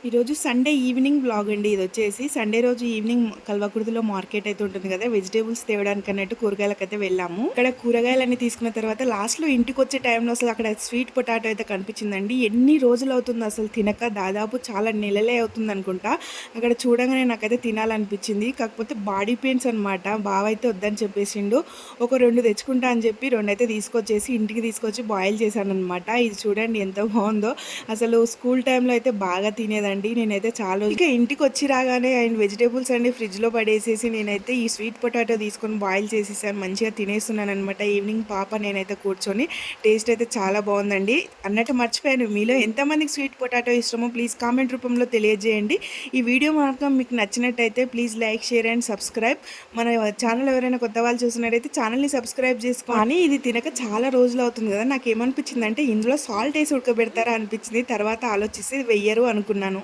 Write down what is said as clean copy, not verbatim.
ఈరోజు Sunday evening blog అండి. ఇది వచ్చేసి సండే రోజు ఈవినింగ్ కల్వకుర్తిలో మార్కెట్ అయితే ఉంటుంది కదా, వెజిటేబుల్స్ తేవడానికి అన్నట్టు కూరగాయలకైతే వెళ్ళాము. ఇక్కడ కూరగాయలన్నీ తీసుకున్న తర్వాత లాస్ట్ లో ఇంటికి వచ్చే టైంలో అసలు అక్కడ స్వీట్ పొటాటో అయితే కనిపించిందండి. ఎన్ని రోజులు అవుతుంది అసలు తినక, దాదాపు చాలా నెలలే అవుతుంది అనుకుంటా. అక్కడ చూడగానే నాకైతే తినాలనిపించింది. కాకపోతే బాడీ పెయిన్స్ అనమాట. బావ అయితే వద్దని చెప్పేసిండు. ఒక 2 తెచ్చుకుంటా అని చెప్పి 2 అయితే తీసుకొచ్చేసి ఇంటికి తీసుకొచ్చి బాయిల్ చేశాను అనమాట. ఇది చూడండి ఎంత బాగుందో. అసలు స్కూల్ టైంలో అయితే బాగా తినేదండి. నేనైతే చాలా ఇక ఇంటికి వచ్చి రాగానే అండ్ వెజిటేబుల్స్ అన్ని ఫ్రిడ్జ్లో పడేసేసి నేనైతే ఈ స్వీట్ పొటాటో తీసుకొని బాయిల్ చేసేసాను. మంచిగా తినేస్తున్నాను అనమాట. ఈవినింగ్ పాప నేనైతే కూర్చొని. టేస్ట్ అయితే చాలా బాగుందండి. అన్నట్టు మర్చిపోయాను, మీలో ఎంతమందికి స్వీట్ పొటాటో ఇష్టమో ప్లీజ్ కామెంట్ రూపంలో తెలియజేయండి. ఈ వీడియో మాత్రం మీకు నచ్చినట్టయితే please like, share and subscribe. మన ఛానల్ ఎవరైనా కొత్త వాళ్ళు చూసినట్టయితే ఛానల్ని సబ్స్క్రైబ్ చేసుకో. కానీ ఇది తినక చాలా రోజులు అవుతుంది కదా, నాకు ఏమనిపించింది అంటే ఇందులో సాల్ట్ వేసి ఉడకబెడతారా అనిపించింది. తర్వాత ఆలోచిస్తే వెయ్యరు అనుకున్నాను.